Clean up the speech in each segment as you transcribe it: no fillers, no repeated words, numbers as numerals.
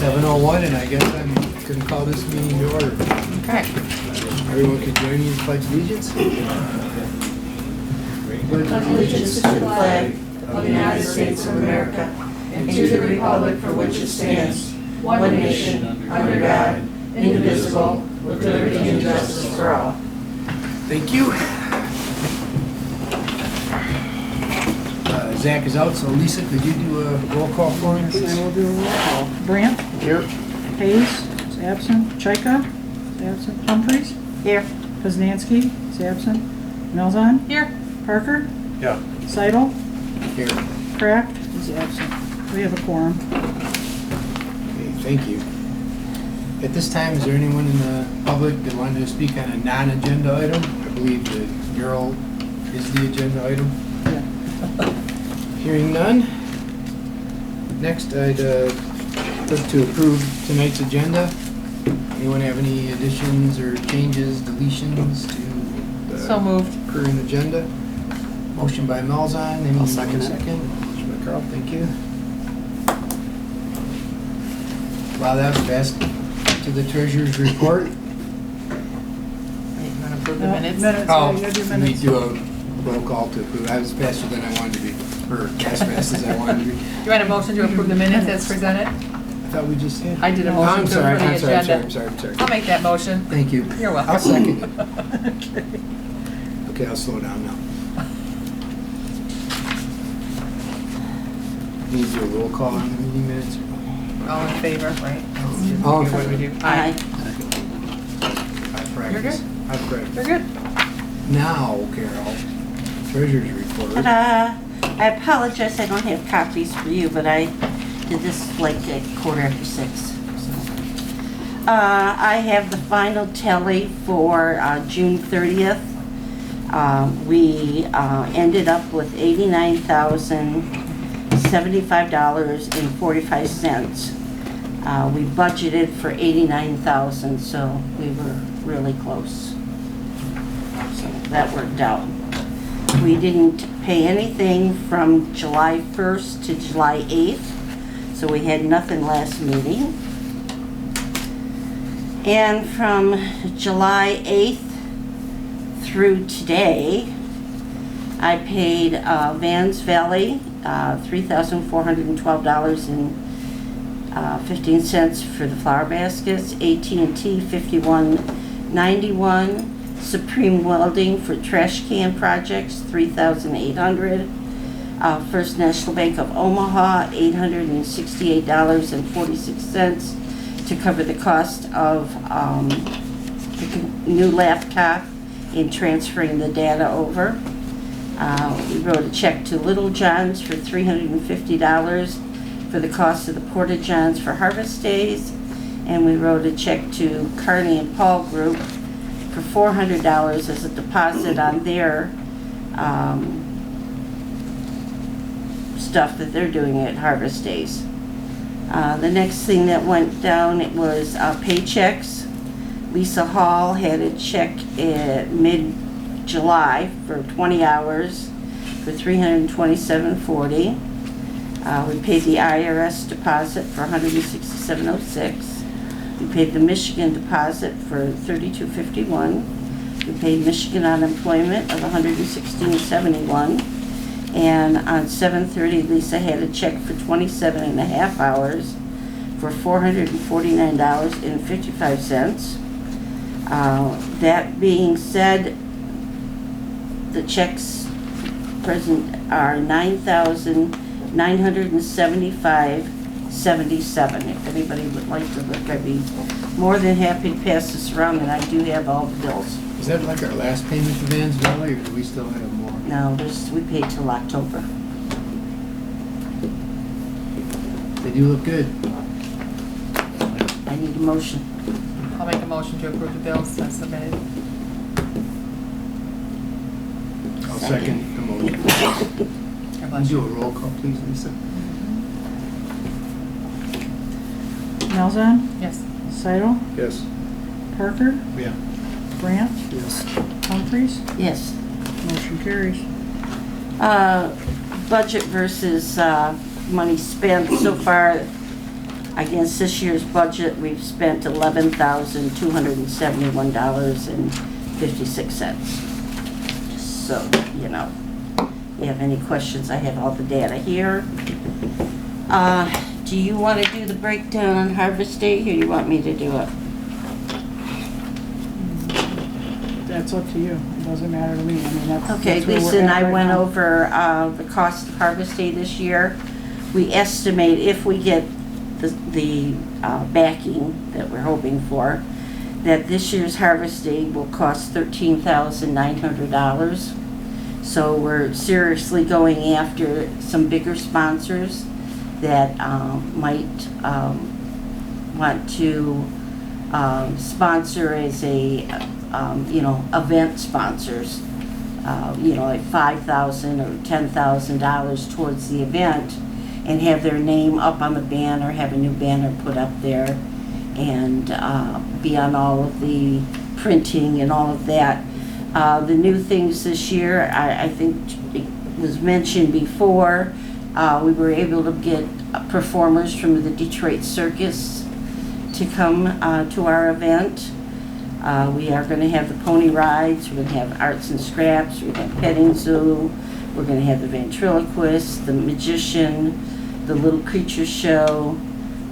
7:01, and I guess I'm going to call this meeting to order. Okay. Everyone could join me in the pledge of allegiance. Pledge allegiance to the flag of the United States of America and to the republic for which it stands, one nation, under God, indivisible, with liberty and justice for all. Thank you. Zach is out, so Lisa, could you do a roll call for me, please? I will do a roll call. Brandt? Here. Hayes is absent. Chaika is absent. Humphries? Here. Poznanski is absent. Melzan? Here. Parker? Yeah. Seidel? Here. Kraft is absent. We have a quorum. Okay, thank you. At this time, is there anyone in the public that wanted to speak on a non-agenda item? I believe the mural is the agenda item. Yeah. Hearing none. Next, I'd look to approve tonight's agenda. Anyone have any additions or changes, deletions to the So moved. current agenda? Motion by Malzahn. Any I'll second it. second? Motion by Carl, thank you. Wow, that was fast. To the treasurer's report. Wait, you want to approve the No, minutes? minutes. Oh, You gotta do we minutes. do a roll call to approve. I was faster than I wanted to be, or as fast as I wanted to be. You want a motion to approve the minutes as presented? I thought we just had. I did a Oh, motion I'm to sorry, approve the I'm sorry, agenda. I'm sorry. I'll make that motion. Thank you. You're welcome. I'll second. Okay. Okay, I'll slow down now. Need to do a roll call on the meeting minutes? All in favor, right? All in What do we favor. do? Aye. I've practiced. You're good? I've You're practiced. good. Now, Carol, treasurer's report. Ta-da! I apologize, I don't have copies for you, but I did this like at 6:15. So. I have the final tally for June 30th. We ended up with $89,075.45. We budgeted for $89,000, so we were really close. So that worked out. We didn't pay anything from July 1st to July 8th, so we had nothing last meeting. And from July 8th through today, I paid Vans Valley $3,412.15 for the flower baskets, AT&T $51.91, Supreme Welding for trash can projects $3,800, First National Bank of Omaha $868.46 to cover the cost of the new laptop and transferring the data over. We wrote a check to Little John's for $350 for the cost of the Porta Johns for harvest days, and we wrote a check to Carney and Paul Group for $400 as a deposit on their stuff that they're doing at harvest days. The next thing that went down, it was paychecks. Lisa Hall had a check at mid-July for 20 hours for $327.40. We paid the IRS deposit for $167.06. We paid the Michigan deposit for $32.51. We paid Michigan unemployment of $116.71. And on 7/30, Lisa had a check for 27 and a half hours for $449.55. That being said, the checks present are $9,975.77. If anybody would like to look, I'd be more than happy to pass this around, and I do have all the bills. Is that like our last payment to Vans Valley, or do we still have more? No, we paid till October. They do look good. I need a motion. I'll make a motion to approve the bills as submitted. I'll second the motion. God Can bless you you. do a roll call, please, Lisa? Malzahn? Yes. Seidel? Yes. Parker? Yeah. Brandt? Yes. Humphries? Yes. Motion carries. Budget versus money spent so far. Against this year's budget, we've spent $11,271.56. So, you know, if you have any questions, I have all the data here. Do you want to do the breakdown on Harvest Day, or do you want me to do it? That's up to you. It doesn't matter to me. I mean, that's. Okay, that's where Lisa we're and at I right went now. over the cost of Harvest Day this year. We estimate if we get the backing that we're hoping for, that this year's Harvest Day will cost $13,900. So we're seriously going after some bigger sponsors that might want to sponsor as a, event sponsors. Like $5,000 or $10,000 towards the event, and have their name up on the banner, have a new banner put up there, and be on all of the printing and all of that. The new things this year, I think it was mentioned before, we were able to get performers from the Detroit Circus to come to our event. We are going to have the pony rides, we're going to have arts and scraps, we're going to have petting zoo, we're going to have the ventriloquist, the magician, the little creature show,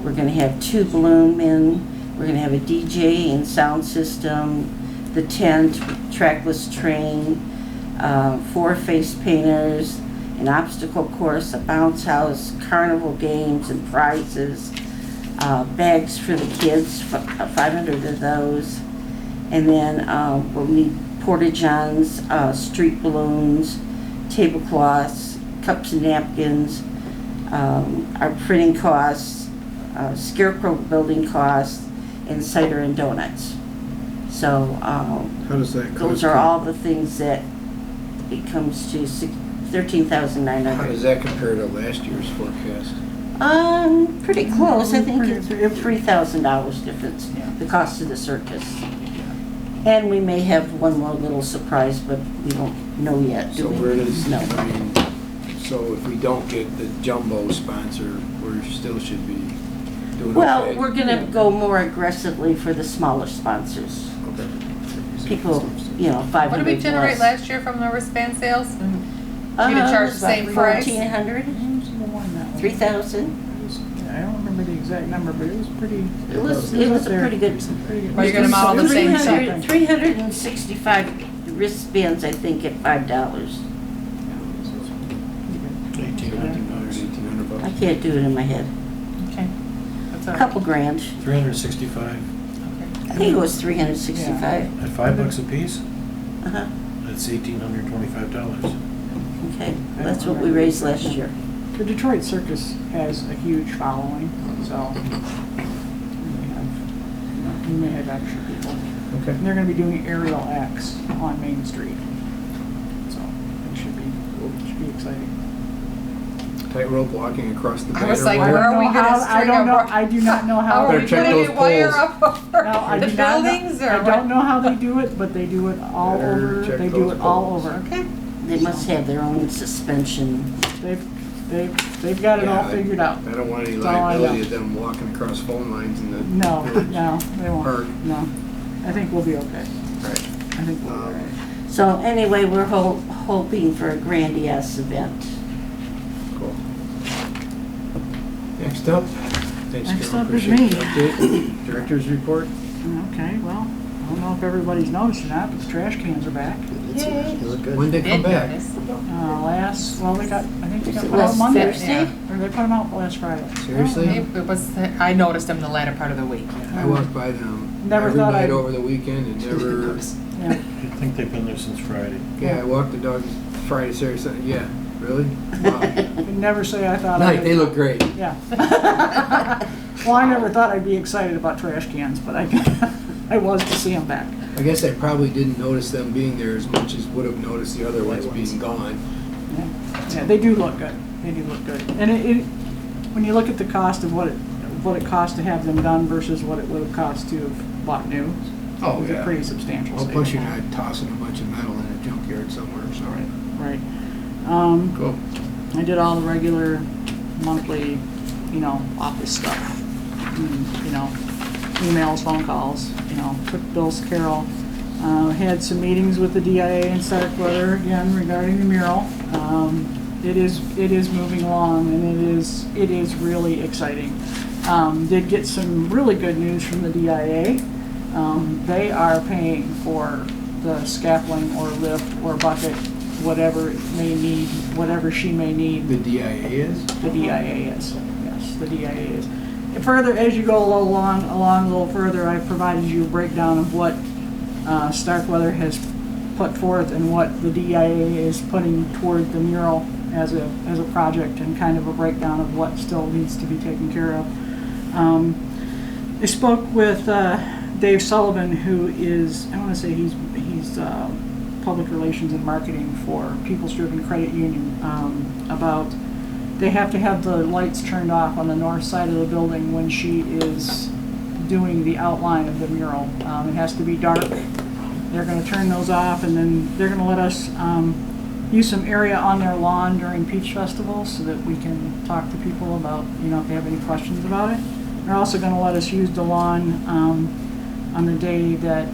we're going to have 2 balloon men, we're going to have a DJ and sound system, the tent, trackless train, 4 face painters, an obstacle course, a bounce house, carnival games and prizes, bags for the kids, 500 of those. And then we'll need porta-johns, street balloons, tablecloths, cups and napkins, our printing costs, scarecrow building costs, and cider and donuts. So How does that cost? those are all the things that it comes to How $13,900. does that compare to last year's forecast? Pretty close. I think Pretty- it's $3,000 difference, Yeah. the cost of the circus. And we may have one more little surprise, but we don't know yet, do So we? where does, No. I mean, so if we don't get the jumbo sponsor, we still should be doing okay? Well, we're gonna go more aggressively for the smaller sponsors. Okay. People, 500 What did we generate plus. last year from the wristband sales? You gonna charge the same price? 1,400, Who's the one that was- 3,000. I don't remember the exact number, but it was pretty. It was up a there. pretty good. Pretty good. Are you gonna model the same something. 365 wristbands, I think, at $5. $1,800. I can't do it in my head. Okay. That's all A right. couple grand. 365 I think it was 365. at $5 a piece. Uh-huh. That's $1,825. Okay, that's what we raised last year. The Detroit Circus has a huge following, so we may have extra people. Okay. And they're gonna be doing aerial acts on Main Street. So it should be exciting. Tightrope walking across the I banner. was like, wire. where are we I gonna don't string know, up- I do not know How how. are Better we check putting those a wire poles. up over No, I the do not know- buildings or I what? don't know how they do it, but they do it all Better over, check they do those it all poles. over. Okay. They must have their own suspension. They've got it all Yeah, figured out. I don't want any That's all I liability know. of them walking across phone lines in the No, village. no, they Park. won't, no. I think we'll be okay. Right. I think we'll be all right. So anyway, we're hoping for a grandiose event. Cool. Next up, thanks, Next Carol, up is appreciate me. the update. Director's report. Okay, well, I don't know if everybody's noticed or not, but the trash cans are back. Yay. When they come Did back? notice. I think they got put out Last Monday. Thursday? Or they put them out last Friday. Seriously? It was, I noticed them the latter part of the week. I walked by them Never every thought night I'd- over the weekend and never, Yeah. I think they've been there since Friday. yeah, I walked the dogs Friday, Saturday, Sunday, yeah, really? Wow. I'd never say I thought. Night, they look great. Yeah. Well, I never thought I'd be excited about trash cans, but I was to see them back. I guess I probably didn't notice them being there as much as would have noticed the other ones being gone. Yeah, they do look good. They do look good. And it when you look at the cost of what it cost to have them done versus what it would have cost to have bought new, Oh, it was yeah. a pretty substantial Well, plus savings. you're not tossing a bunch of metal in a junkyard somewhere, so. Right. Cool. I did all the regular monthly, office stuff. and, you know, emails, phone calls, you know, took Bill's Carol. Had some meetings with the DIA and Starkweather again regarding the mural. It is moving along, and it is really exciting. Did get some really good news from the DIA. They are paying for the scaffolding or lift or bucket, whatever it may need, whatever she may need. The DIA is? The DIA is, yes, the DIA is. And further, as you go along a little further, I provided you a breakdown of what Starkweather has put forth and what the DIA is putting toward the mural as a project, and kind of a breakdown of what still needs to be taken care of. I spoke with Dave Sullivan, who is, I want to say he's public relations and marketing for People's Driven Credit Union, about they have to have the lights turned off on the north side of the building when she is doing the outline of the mural. It has to be dark. They're going to turn those off, and then they're going to let us use some area on their lawn during Peach Festival so that we can talk to people about, you know, if they have any questions about it. They're also going to let us use the lawn on the day that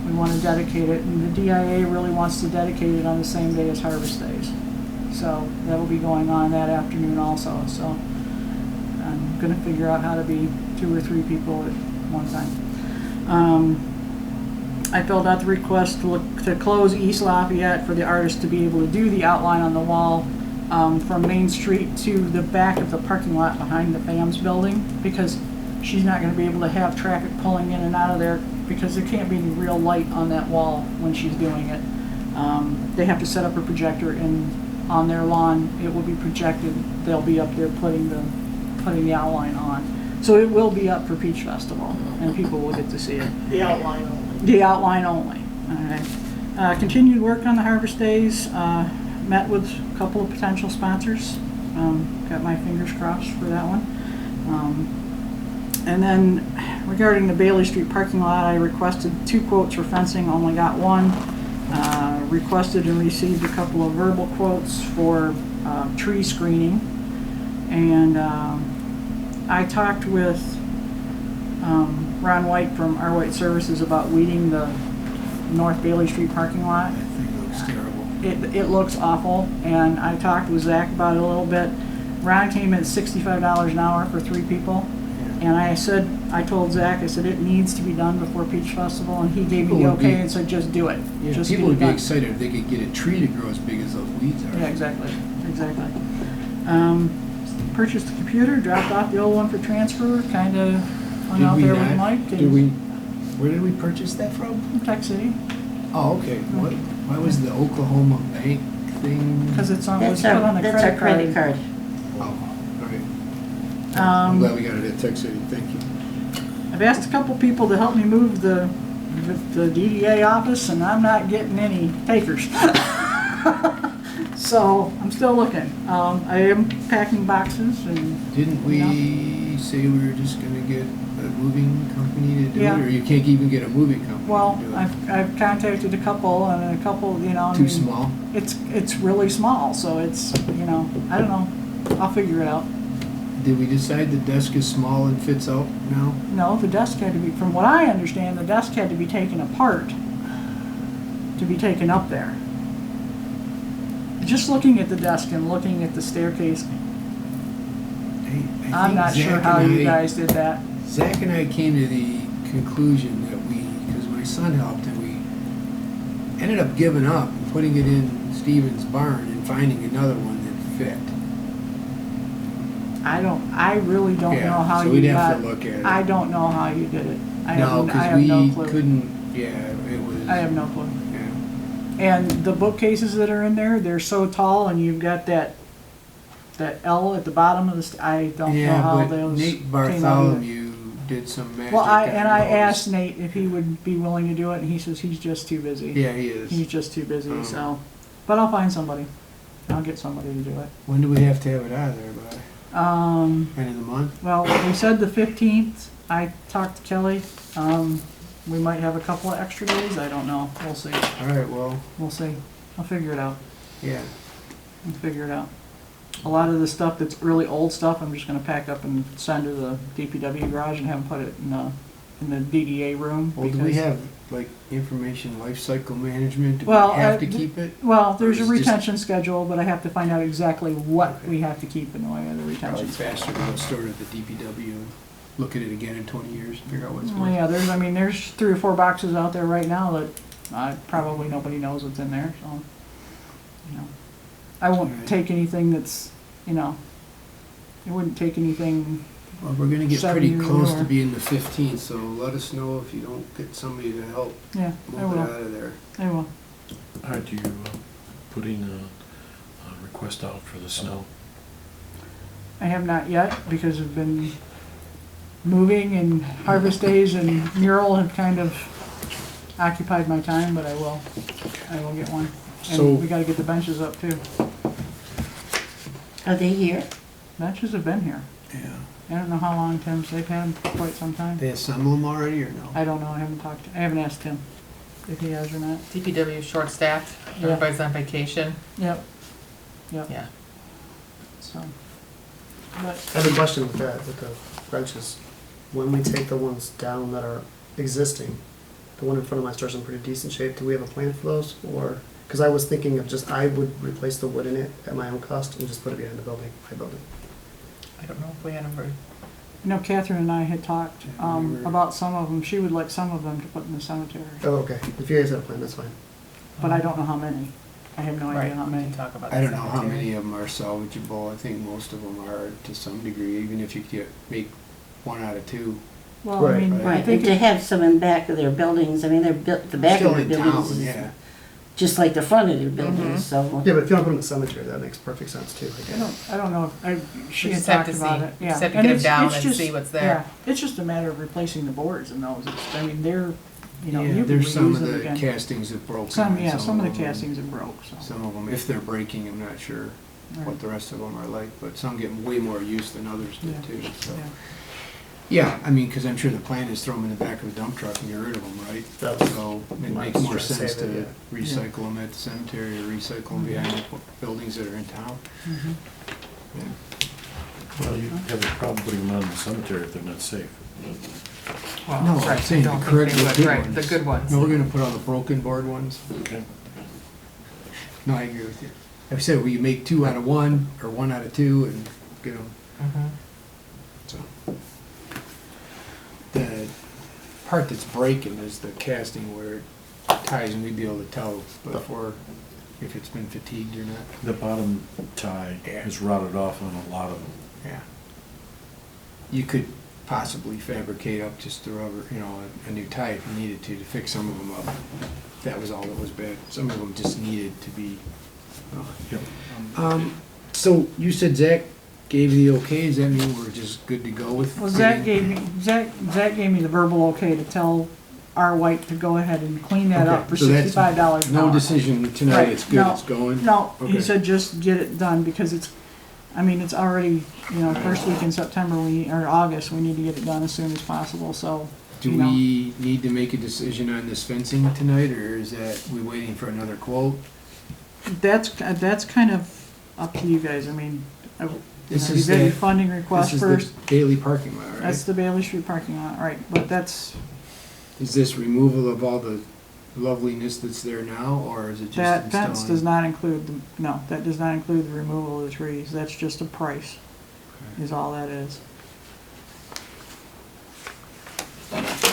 we want to dedicate it, and the DIA really wants to dedicate it on the same day as Harvest Days. So that'll be going on that afternoon also. So I'm going to figure out how to be 2 or 3 people at one time. I filled out the request to close East Lafayette for the artist to be able to do the outline on the wall from Main Street to the back of the parking lot behind the FAMS building, because she's not going to be able to have traffic pulling in and out of there, because there can't be any real light on that wall when she's doing it. They have to set up a projector, and on their lawn it will be projected. They'll be up there putting the outline on. So it will be up for Peach Festival, and people will get to see it. The outline only. The outline only. All right. Continued work on the Harvest Days. Met with a couple of potential sponsors. Got my fingers crossed for that one. And then regarding the Bailey Street parking lot, I requested 2 quotes for fencing, only got 1. Requested and received a couple of verbal quotes for tree screening. And I talked with Ron White from Our White Services about weeding the North Bailey Street parking lot. That thing looks terrible. It looks awful, and I talked with Zach about it a little bit. Ron came in at $65 an hour for 3 people, and I told Zach, I said it needs to be done before Peach Festival, and he gave me the okay and said just do it. Yeah, just people would be done. excited if they could get a tree to grow as big as those weeds are. Yeah, exactly. Purchased a computer, dropped off the old one for transfer, kind of hung out there with Mike. Where did we purchase that from? Tech City. Oh, okay. Why was the Oklahoma bank thing? Because it's on, was That's put on the our credit card. Oh, all right. I'm glad we got it at Tech City. Thank you. I've asked a couple people to help me move the DDA office, and I'm not getting any takers. So I'm still looking. I am packing boxes, and Didn't we say we were just going to get a moving company to do Yeah. it, or you can't even get a moving company well, to do it? I've contacted a couple, and a couple, you know. I Too mean, small. It's really small, so it's, you know, I don't know. I'll figure it out. Did we decide the desk is small and fits out now? No, the desk had to be, from what I understand, the desk had to be taken apart to be taken up there. Just looking at the desk and looking at the staircase, I I'm think not sure Zach how and you I- guys did that. Zach and I came to the conclusion that because my son helped, and we ended up giving up and putting it in Steven's barn and finding another one that fit. I really don't Yeah, know how so you we'd got. have to look at it. I don't know how you did it. I No, have because no we clue. couldn't, yeah, it was. I have no clue. Yeah. And the bookcases that are in there, they're so tall, and you've got that L at the bottom of the. I don't know Yeah, how but those Nate came out either. Bartholomew did some magic. Well, I on those. asked Nate if he would be willing to do it, and he says he's just too busy. Yeah, he is. He's just too busy. Oh. So, but I'll find somebody. I'll get somebody to do it. When do we have to have it out of there by? End of the month? Well, we said the 15th. I talked to Kelly. We might have a couple of extra days. I don't know. We'll see. All right, well, We'll see. I'll figure it out. yeah. I'll figure it out. A lot of the stuff that's really old stuff, I'm just gonna pack up and send to the DPW garage and have them put it in the DDA room. Well, do we because- have, like, information life cycle management? Do we Well, have to keep it? Well, there's a Or is it just- retention schedule, but I have to find out exactly what Okay. we have to keep in the way of the Probably retention. faster to go store it at the DPW and look at it again in 20 years, figure out what it's Well, worth. yeah, there's 3 or 4 boxes out there right now that probably nobody knows what's in there, so, you know. I won't Alright. take anything that's, you know, I wouldn't take anything, Well, we're gonna get 7 pretty years close more. to being the 15th, so let us know if you don't get somebody to help yeah, I move it will, out of there. I will. Are you putting a request out for the snow? I have not yet, because I've been moving and harvest days and mural have kind of occupied my time, but I will get one. So- And we gotta get the benches up too. Are they here? Benches have been here. Yeah. I don't know how long, Tim, they've had them for quite some time. They assemble them already or no? I don't know, I haven't asked him if he has or not. DPW is short-staffed, Yeah. everybody's on vacation, Yep, yeah. so. But, I have a question with that, with the benches. When we take the ones down that are existing, the one in front of my store's in pretty decent shape, do we have a plan for those? Or, because I was thinking of just, I would replace the wood in it at my own cost and just put it behind the building, my building. I don't know if we had them very, you know, Catherine and I had talked, Yeah, we were- about some of them, she would like some of them to put in the cemetery, Oh, okay. If you guys have a plan, that's fine. but I don't know how many. I have no right, idea how we many. can talk about the I don't know how cemetery. many of them are salvageable. I think most of them are to some degree, even if you make 1 out of 2. Well, I Right, mean, right. I Right, and think, to have some in back of their buildings, I mean, they're built, the back Still of their in buildings town, is yeah. just like the front of their Mhm. buildings, so. Yeah, but if you don't put them in the cemetery, that makes perfect sense too, I guess. I don't know, she We had just have talked to about see. it, We yeah. just have to And get 'em it's- down it's and just- see what's there. Yeah, it's just a matter of replacing the boards in those, I mean, they're, you know, Yeah, you can there's some reuse of them the again. castings have broken. Some, on yeah, some of the them. castings have broke, so. Some of them, if they're breaking, I'm not sure Right. what the rest of them are like, but some get way more use than others do Yeah. too, so. Yeah. Yeah, I mean, because I'm sure the plan is throw them in the back of a dump truck and get rid of them, right? That was So it my makes more stress sense save it, to recycle them at the cemetery or recycle them behind the buildings that are in town. Mhm. Yeah. Well, you have a problem putting them out in the cemetery if they're not safe. Well, No, right, I'm saying don't the think correct, they the would, good right, ones. the good ones. No, we're gonna put all the broken board ones. Okay. No, I agree with you. I said, we make 2 out of 1 or 1 out of 2 and get them, Mhm. so. The part that's breaking is the casting where it ties and we'd be able to tell before if it's been fatigued or not. The bottom tie Yeah. is rotted off on a lot of them. Yeah. You could possibly fabricate up just the rubber, a new tie if you needed to fix some of them up. That was all that was bad. Some of them just needed to be. Yep. So you said Zach gave you the okay, does that mean we're just good to go with? Well, Zach getting- gave me the verbal okay to tell R. White to go ahead and clean that Okay, up for so that's $65 an hour. No decision tonight, Right, it's good, no, it's going? No, he Okay. said just get it done because it's already, first week in September, or August, we need to get it done as soon as possible, so. Do you know. we need to make a decision on this fencing tonight, or is that, we waiting for another quote? That's kind of up to you guys, I mean, This you is got your the- funding This request is first. the Bailey parking lot, right? That's the Bailey Street parking lot, right, but that's, Is this removal of all the loveliness that's there now, or is it just that fence does installing? not include, that does not include the removal of the trees, that's just a price, is all that is.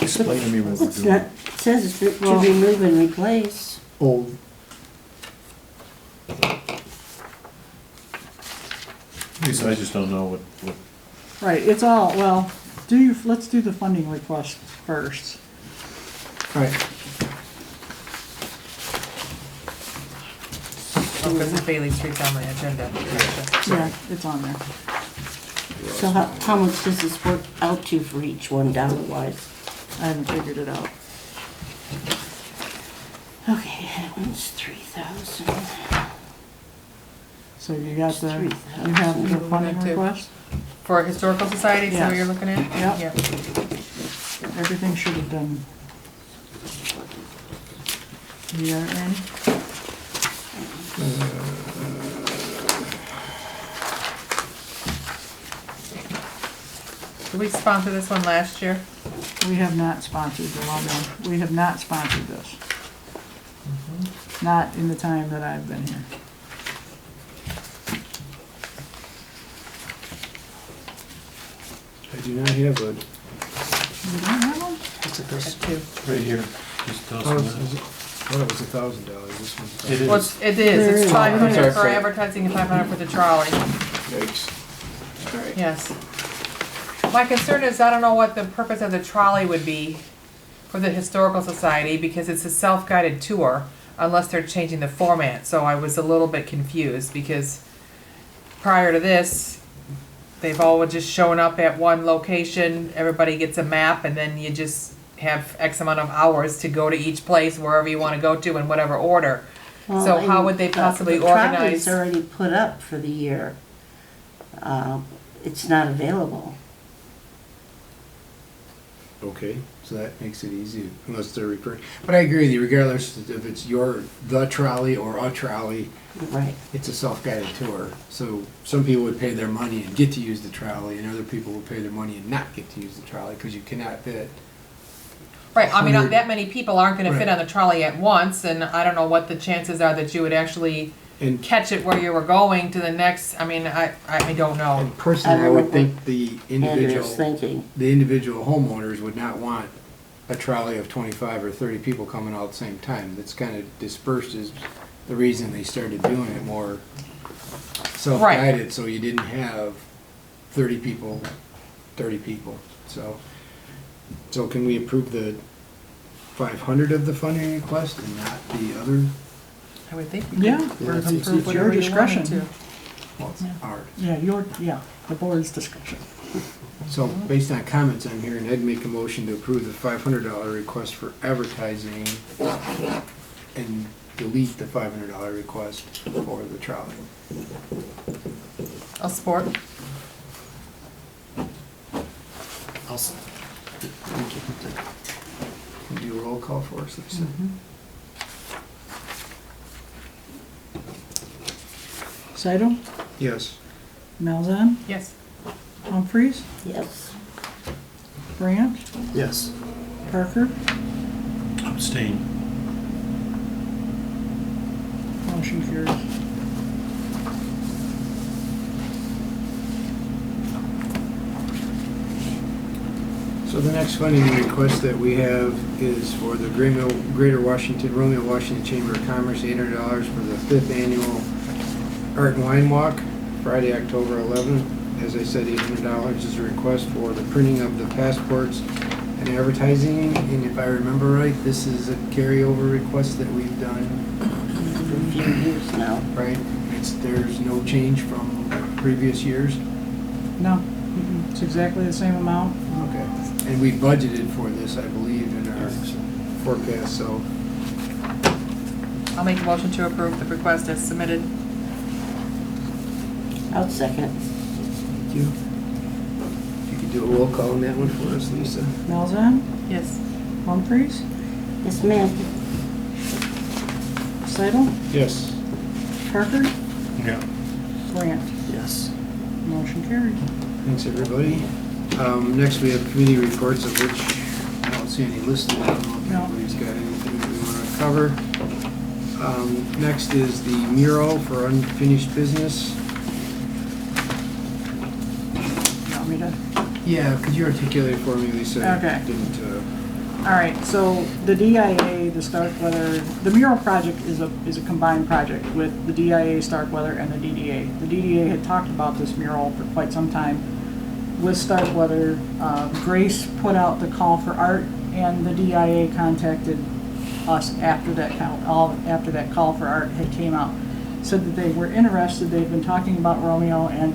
Explain to me what we're doing. Yeah, it says it's to Well- remove and replace. Old, I just don't know what, Right, it's all, well, let's do the funding request first. right, Oh, because the Bailey Street's on my agenda. Gotcha. Yeah, it's on there. So how much does this work out to for each one dollar-wise? I haven't figured it out. Okay, that one's 3,000. So you got the, you 3,000. have the funding One, two. request? For Historical Society, is that what Yes. you're looking at? Yep. Everything should have been. You got it, Randy? Did we sponsor this one last year? We have not sponsored the Romeo. We have not sponsored this. Not in the time that I've been here. I do not have a. You don't have one? Just like this. Two. Right here. Just toss Oh, them is out. it? Oh, it was $1,000. This one's. It is. Well, it There is, is. it's 500 Sorry, for sorry. advertising and 500 for the trolley, Yikes. All right. yes. My concern is, I don't know what the purpose of the trolley would be for the Historical Society, because it's a self-guided tour, unless they're changing the format, so I was a little bit confused, because prior to this, they've always just shown up at one location, everybody gets a map, and then you just have X amount of hours to go to each place, wherever you wanna go to, in whatever order. Well, So how and would they possibly the organize? trolley's already put up for the year. It's not available. Okay, so that makes it easy, unless they're referring. But I agree with you, regardless if it's the trolley or a trolley, Right. it's a self-guided tour. So some people would pay their money and get to use the trolley, and other people would pay their money and not get to use the trolley, because you cannot fit. Right, I mean, 100 that many people aren't gonna fit Right. on the trolley at once, and I don't know what the chances are that you would actually And, catch it where you were going to the next, I mean, I don't know. and personally, I would think the Andrew's individual, thinking. the individual homeowners would not want a trolley of 25 or 30 people coming all at the same time. That's kind of dispersed is the reason they started doing it more self-guided, so you didn't have 30 people. So can we approve the 500 of the funding request and not the other? I would think we could. Yeah, Yeah, it's it's your whatever you discretion. wanted to. Well, it's Yeah. hard. Yeah, the board's discretion. So based on comments I'm hearing, I'd make a motion to approve the $500 request for advertising and delete the $500 request for the trolley. I'll support. Thank you. Can you do a roll call for us, Lisa? Seidel, Yes. Malzahn, Yes. Humphries, Yes. Brandt, Yes. Parker, Abstain. motion carries. So the next funding request that we have is for the Greater Washington, Romeo, Washington Chamber of Commerce, $800 for the 5th annual Art and Wine Walk, Friday, October 11th. As I said, $800 is a request for the printing of the passports and advertising. And if I remember right, this is a carryover request that we've done, For a few years now. right? There's no change from previous years. No, it's exactly the same amount. Okay. And we budgeted for this, I believe, in our forecast, so. I'll make a motion to approve the request as submitted. I'll second. Thank you. If you could do a roll call on that one for us, Lisa. Malzahn, Yes. Humphries, Yes, ma'am. Seidel, Yes. Parker, Yeah. Brandt, Yes. motion carried. Thanks, everybody. Next, we have committee reports, of which I don't see any listed. I don't know if No. anybody's got anything that we want to cover. Next is the mural for unfinished business. Want me to? Yeah, could you articulate it for me, Lisa? Okay. Didn't, All right, so the DIA, the Starkweather, the mural project is a combined project with the DIA, Starkweather, and the DDA. The DDA had talked about this mural for quite some time with Starkweather. Grace put out the call for art, and the DIA contacted us after that call for art had came out. Said that they were interested. They've been talking about Romeo, and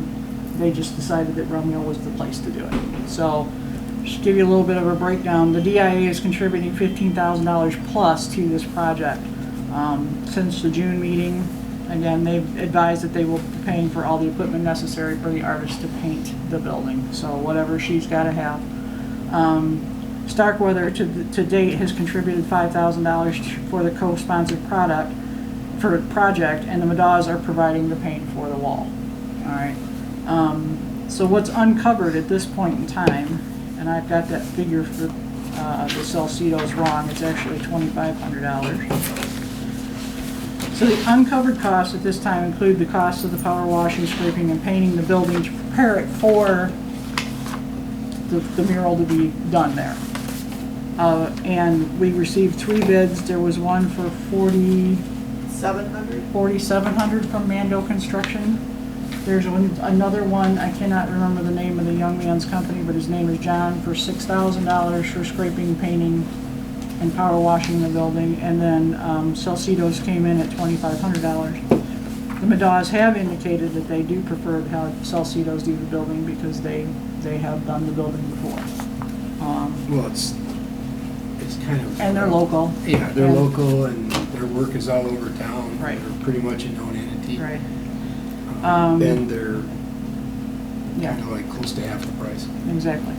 they just decided that Romeo was the place to do it. So, just to give you a little bit of a breakdown, the DIA is contributing $15,000 plus to this project. Since the June meeting, again, they've advised that they will be paying for all the equipment necessary for the artist to paint the building. So whatever she's got to have. Starkweather to date has contributed $5,000 for the co-sponsored project, and the Madaws are providing the paint for the wall. All right. So what's uncovered at this point in time, and I've got that figure for the Salcedo's wrong, it's actually $2,500. So the uncovered costs at this time include the cost of the power washing, scraping, and painting the building to prepare it for the mural to be done there. And we received 3 bids. There was one for $4,700 from Mando Construction. There's another one, I cannot remember the name of the young man's company, but his name is John, for $6,000 for scraping, painting, and power washing the building. And then Salcedo's came in at $2,500. The Madaws have indicated that they do prefer to have Salcedo's do the building because they have done the building before. Well, it's kind of. And they're local. Yeah, they're And- local and their work is all over town. Right. They're pretty much a known entity. Right. And they're Yeah. kind of like close to half the price. Exactly.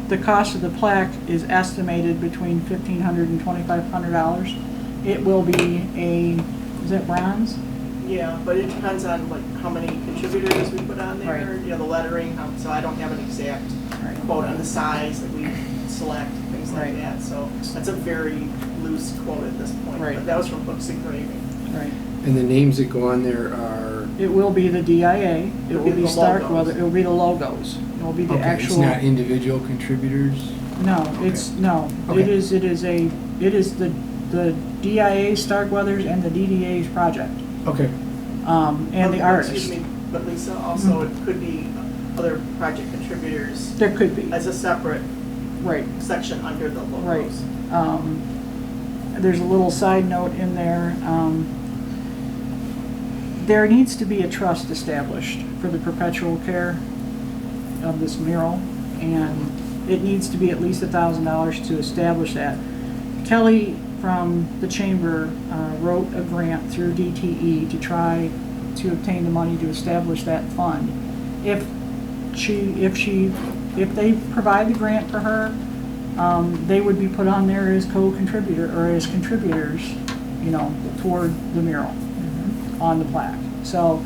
The cost of the plaque is estimated between $1,500 and $2,500. It will be is it bronze? Yeah, but it depends on like how many contributors we put on there, Right. you know, the lettering, so I don't have an exact Right. quote on the size that we select, things like Right. that, so that's a very loose quote at this point. Right. But that was from Books Engraving. Right. And the names that go on there are. It will be the DIA. It will be The Starkweather. logos. It will be the logos. It will be the Okay, actual. it's not individual contributors? No, it's, no. Okay. It is the DIA Starkweathers and the DDA's project. Okay. And the artist. Excuse me, but Lisa, also it could be other project contributors There could be, as a separate right, section under the right. logos. There's a little side note in there. There needs to be a trust established for the perpetual care of this mural, and it needs to be at least $1,000 to establish that. Kelly from the chamber wrote a grant through DTE to try to obtain the money to establish that fund. If they provide the grant for her, they would be put on there as co-contributor or as contributors, you know, toward the mural on the plaque. So,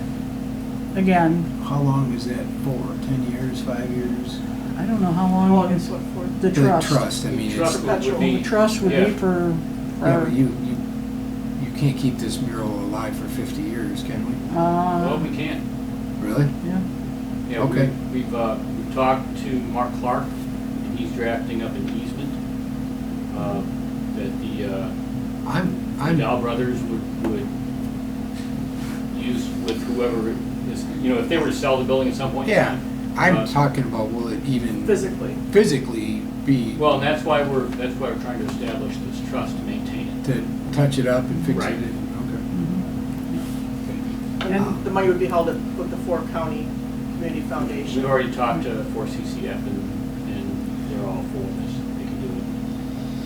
again, How long is that for? 10 years, 5 years? I don't know how How long long it is is. what for? The trust. I mean, it's. Trust would Perpetual. be, The trust would yeah. be for, Yeah, but you can't keep this mural alive for 50 years, can we? well, we can. Really? Yeah. Yeah, Okay. we've talked to Mark Clark, and he's drafting up an easement that the I'm Dow brothers would use with whoever is, you know, if they were to sell the building at some point in Yeah. time. I'm talking about, will it even Physically. be Well, and that's why we're trying to establish this trust to maintain it. to touch it up and fix Right. it? Okay. And the money would be held with the 4 County Community Foundation. We've already talked to 4CCF and they're all for this. They can do it.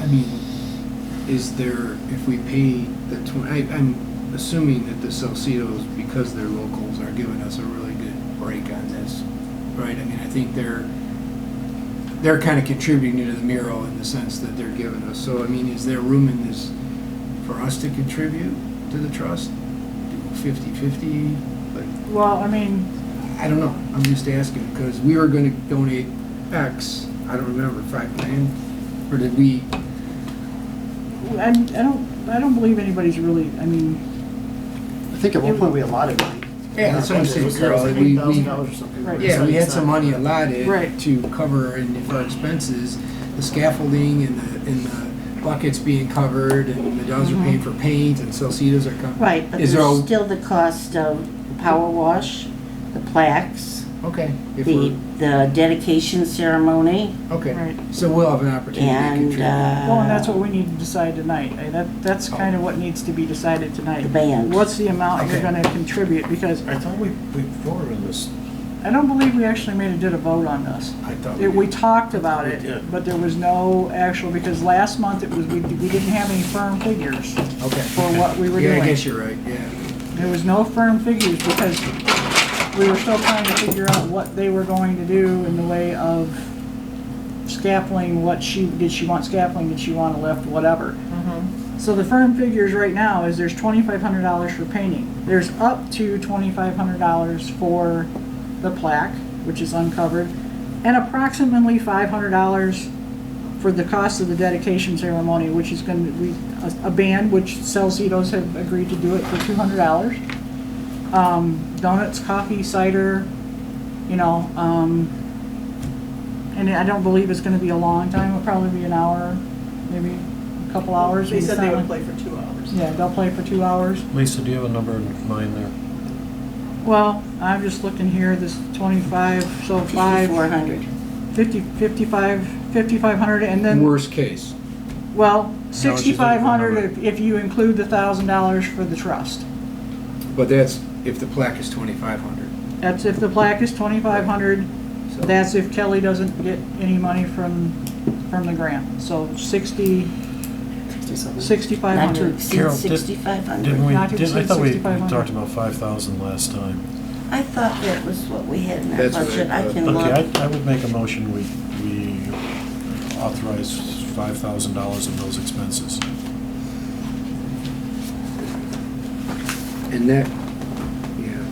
I mean, is there, if we pay the I'm assuming that the Salcedos, because they're locals, are giving us a really good break on this, right? I mean, I think they're kind of contributing to the mural in the sense that they're giving us. So, I mean, is there room in this for us to contribute to the trust? 50-50? Like, Well, I mean, I don't know. I'm just asking because we were going to donate X. I don't remember, $5 grand, or did we? I don't believe anybody's really, I mean, I think at one point we allotted money. Yeah, that's what I'm saying, It was Carl. like We- $8,000 or something. Right. Yeah, we had some money allotted Right. to cover our expenses, the scaffolding and the buckets being covered, and the dogs are paying for paint, and Salcedos are coming. Right, but Is there's there a- still the cost of the power wash, the plaques, Okay, if the dedication ceremony, okay, right. so we'll have an opportunity to and, contribute. Well, and that's what we need to decide tonight. That's kind of what needs to be decided tonight. the band. What's the amount you're Okay. gonna contribute? Because I thought we voted on this. I don't believe we actually did a vote on this. I thought We talked about We it, did. but there was no actual, because last month we didn't have any firm figures Okay. for what we were Yeah, doing. I guess you're right, yeah. There was no firm figures because we were still trying to figure out what they were going to do in the way of scaffolding. Did she want scaffolding? Did she want a lift? Whatever. So the firm figures right now is there's $2,500 for painting. There's up to $2,500 for the plaque, which is uncovered, and approximately $500 for the cost of the dedication ceremony, which is going to be a band, which Salcedo's have agreed to do it for $200. Donuts, coffee, cider, you know, and I don't believe it's going to be a long time. It'll probably be an hour, maybe a couple hours. They said they would It's not play for 2 hours. Yeah, they'll play for 2 hours. Lisa, do you have a number in mind there? Well, I'm just looking here, this 25, so 400. 5,500, and then, Worst case. well, she's looking for a 6,500 number. if you include the $1,000 for the trust. But that's if the plaque is 2,500. That's if the plaque is 2,500. So That's if Kelly doesn't get any money from the grant. So 67. Not to 6,500. exceed Carol, 6,500. Didn't we, Not to I exceed thought we 6,500. talked about 5,000 last time. I thought that was what we had in our That's what I budget. I thought. can look. Okay, I would make a motion, we authorize $5,000 of those expenses. and that, yeah.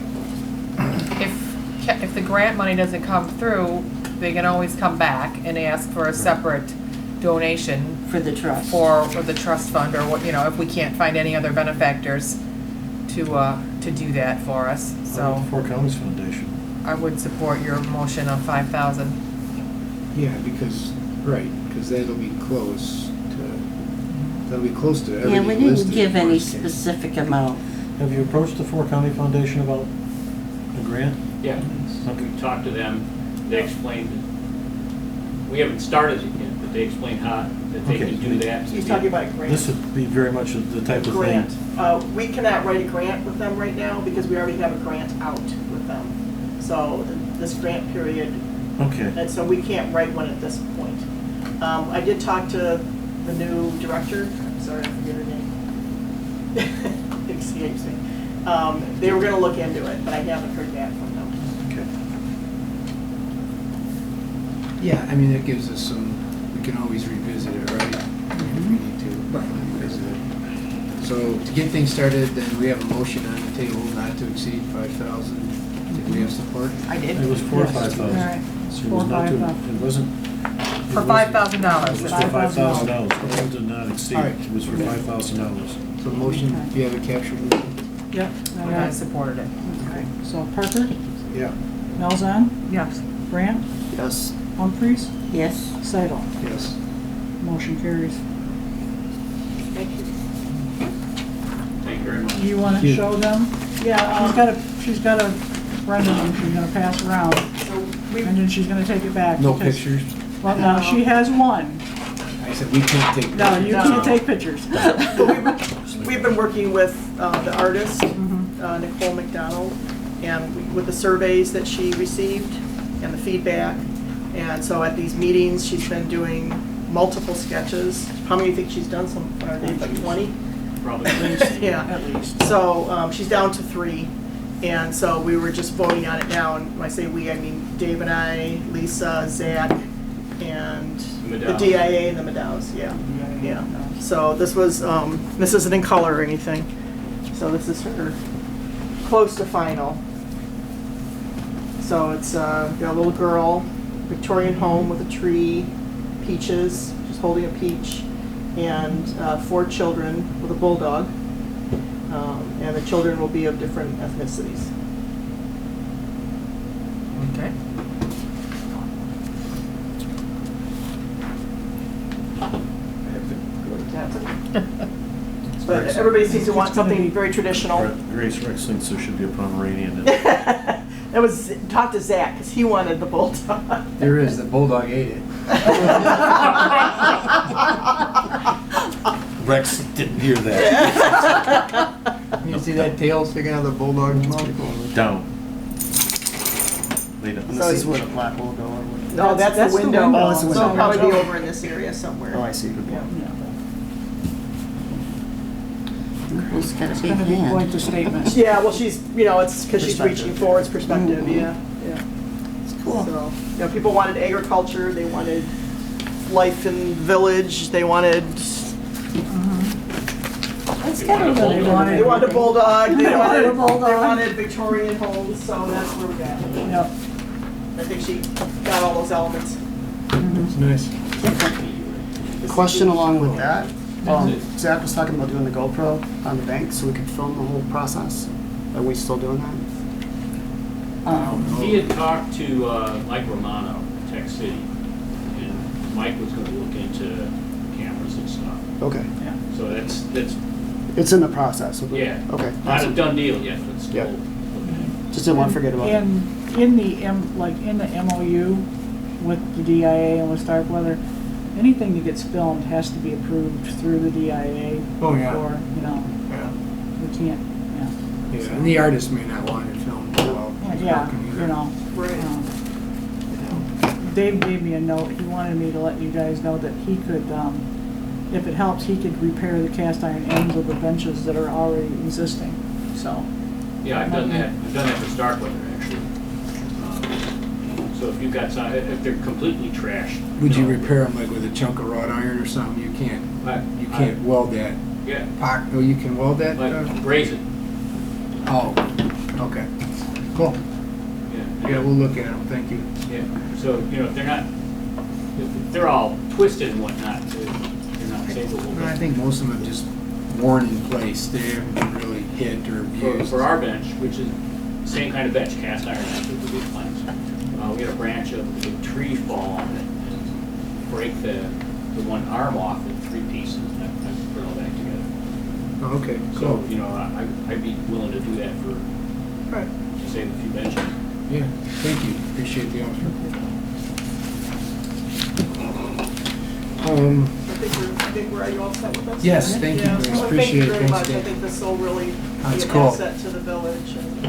If the grant money doesn't come through, they can always come back and ask for a separate donation For the trust. for the trust fund, or what, you know, if we can't find any other benefactors to do that for us. So Four Counties Foundation. I would support your motion of 5,000. Yeah, because, right, because that'll be close to everything Yeah, we didn't listed give in any worst case. specific amount. Have you approached the Four County Foundation about the grant? Yeah, we talked to them, they explained, we haven't started it yet, but they explained how, that they Okay. can do that. He's talking about a grant. This would be very much the type of Grant. thing. We cannot write a grant with them right now because we already have a grant out with them. So this grant period, Okay. and so we can't write one at this point. I did talk to the new director, I'm sorry, I forget her name. Escapes me. They were gonna look into it, but I haven't heard back from them. Okay. Yeah, I mean, it gives us some, we can always revisit it, right? If we need to revisit it. So to get things started, then we have a motion on the table not to exceed 5,000. Did we have support? I did. It was 4 or Yes. 5,000. All right. So it 4 or was not to, 5,000. it wasn't. For $5,000. It was for $5,000. It did not exceed. All right. It was for $5,000. So motion, do you have it captured? Yep. And I supported it. Okay. So Parker, Yeah. Malzahn, Yes. Grant, Yes. Humphries, Yes. Seidel. Yes. Motion carries. Thank you. Thank you very much. Do you want to Yeah. show them? Yeah, She's got a rendering she's gonna pass around, so we, and then she's gonna take it back. No because- pictures? Well, no, she has one. I said we can't take No, pictures. you No. can't take pictures. we've been working with the artist, Mhm. Nicole McDonald, and with the surveys that she received and the feedback. And so at these meetings, she's been doing multiple sketches. How many do you think she's done so far, Dave? Like 20? Probably. Yeah. At least. So she's down to 3. And so we were just voting on it now. And when I say we, I mean Dave and I, Lisa, Zach, and the Medows. DIA and the Medows, yeah. Yeah. So this was, this isn't in color or anything. So this is her close to final. So it's got a little girl, Victorian home with a tree, peaches, she's holding a peach, and 4 children with a bulldog. And the children will be of different ethnicities. Okay. But everybody seems to want something very traditional. Grace Rex thinks there should be a Pomeranian in it. That was, talk to Zach, because he wanted the bulldog. There is, the bulldog ate it. Rex didn't hear that. You see that tail sticking out of the bulldog's mouth? Down. Lay down. And this is where the plaque will go. Or what? No, that's That's the the window. window. Oh, that's the So it'll window. probably be over in this area somewhere. Oh, I see. Good Yeah. point. Who's got a It's big gonna be quite hand? the statement. Yeah, well, she's, it's because she's Perspective. reaching forward, it's perspective, Mhm. yeah, yeah. It's cool. So, people wanted agriculture, they wanted life in the village, they wanted, That's That's kind of They what wanted They wanted a bulldog, They wanted a bulldog. They wanted Victorian homes, so that's where we're at. Yep. I think she got all those elements. It's nice. Question along with that. That's it. Zach was talking about doing the GoPro on the bank so we could film the whole process. Are we still doing that? He had talked to Mike Romano, Tech City, and Mike was gonna look into cameras and stuff. Okay. So that's It's in the process. Yeah. Okay. not a Awesome. done deal yet, but still. Yeah. looking at it. Just didn't want to forget about it. And in the in the MOU with the DIA and with Starkweather, anything that gets filmed has to be approved through the DIA. Oh, yeah. Or, you know, Yeah. we can't, Yeah, and the artist may not want it filmed well. yeah, you know. Right. Dave gave me a note, he wanted me to let you guys know that he could, if it helps, he could repair the cast iron ends of the benches that are already existing, so. Yeah, I've done that. I've done that for Starkweather, actually. So if you've got some, if they're completely trashed. Would you repair them like with a chunk of wrought iron or something? You can't weld that. Yeah, Oh, you can weld that? like raise it. Oh, okay. Cool. Yeah. Yeah, we'll look at them. Thank you. Yeah, so, you know, if they're not, if they're all twisted and whatnot, they're not savable. I think most of them have just worn in place. They haven't been really hit or abused. For our bench, which is the same kind of bench, cast iron bench with the big planks, we had a branch of a big tree fall on it and break the one arm off in 3 pieces, and I put it all back together. Oh, okay, So, cool. you know, I'd be willing to do that to save a few benches. Yeah, thank you. Appreciate the offer. I think are you all set with us? Yes, thank you, Yeah, guys. well, Appreciate thank you it. very Thanks, much. I Dave. think this will really be That's an cool. asset to the village and,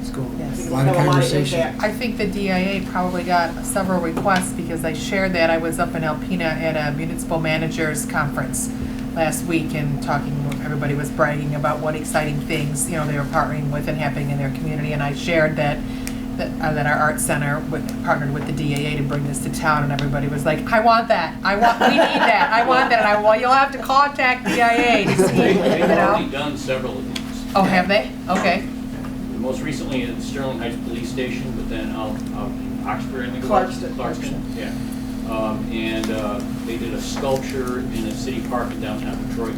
It's cool. I think A it'll lot of have a lot of conversation. impact. I think the DIA probably got several requests because I shared that I was up in Alpena at a municipal managers conference last week and everybody was bragging about what exciting things, you know, they were partnering with and happening in their community. And I shared that our art center partnered with the DIA to bring this to town, and everybody was like, I want that, we need that, I want that. And well, you'll have to contact DIA to see, They've you know. already done several of these. Oh, have they? Okay. Most recently at Sterling Heights Police Station, but then Oxford, I think. Clarkston. Yeah. And they did a sculpture in a city park in downtown Detroit.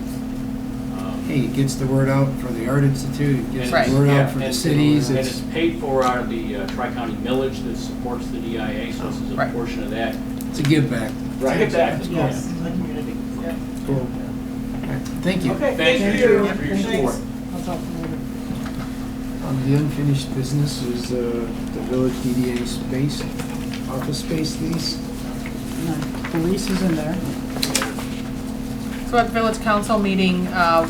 Hey, it gets the word out for the Art Institute, it gets Right. the word Yeah, out for the and- cities. And it's paid for out of the Tri-County millage that supports the DIA, so this is a Right. portion of that. It's a give back. Right, Give back, exactly. yes, to the community. Yeah. Cool. Thank you. Okay, Thank thank you you. for your Thanks. support. I'll talk to you later. The unfinished business is the village DDA space, office space lease. No, the lease is in there. So at village council meeting,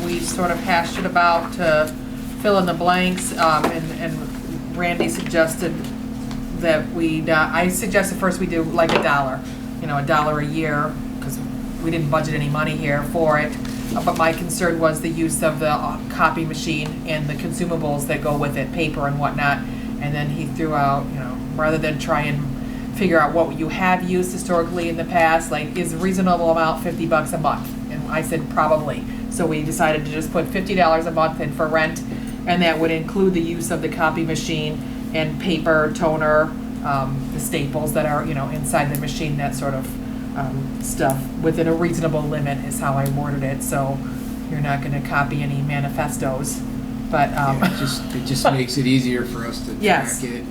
we sort of hashed it about to fill in the blanks, and Randy suggested that I suggested first we do like $1, you know, $1 a year, because we didn't budget any money here for it. But my concern was the use of the copy machine and the consumables that go with it, paper and whatnot. And then he threw out, you know, rather than try and figure out what you have used historically in the past, like, is a reasonable amount $50 a month? And I said probably. So we decided to just put $50 a month in for rent, and that would include the use of the copy machine and paper, toner, the staples that are, you know, inside the machine, that sort of stuff, within a reasonable limit is how I worded it. So you're not going to copy any manifestos, but Yeah, it just makes it easier for us to Yes. track it.